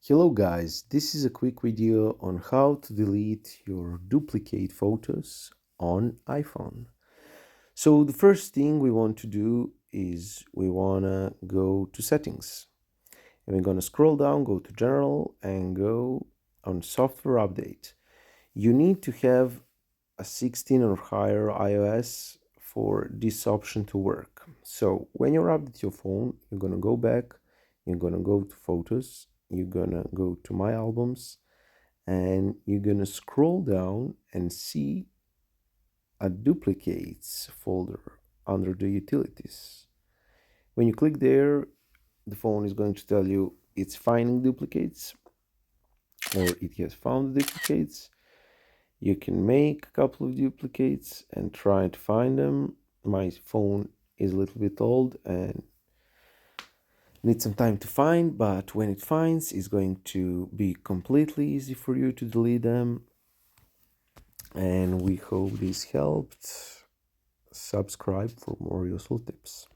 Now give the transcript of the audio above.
Hello guys, this is a quick video on how to delete your duplicate photos on iPhone. So the first thing we want to do is we want to go to settings. And we're going to scroll down, go to general and go on software update. You need to have a 16 or higher iOS for this option to work. So when you update your phone, you're going to go back, you're going to go to photos, you're going to go to my albums, and you're going to scroll down and see a duplicates folder under the utilities. When you click there, the phone is going to tell you it's finding duplicates or it has found duplicates. You can make a couple of duplicates and try to find them. My phone is a little bit old and needs some time to find, but when it finds, it's going to be completely easy for you to delete them. And we hope this helped. Subscribe for more useful tips.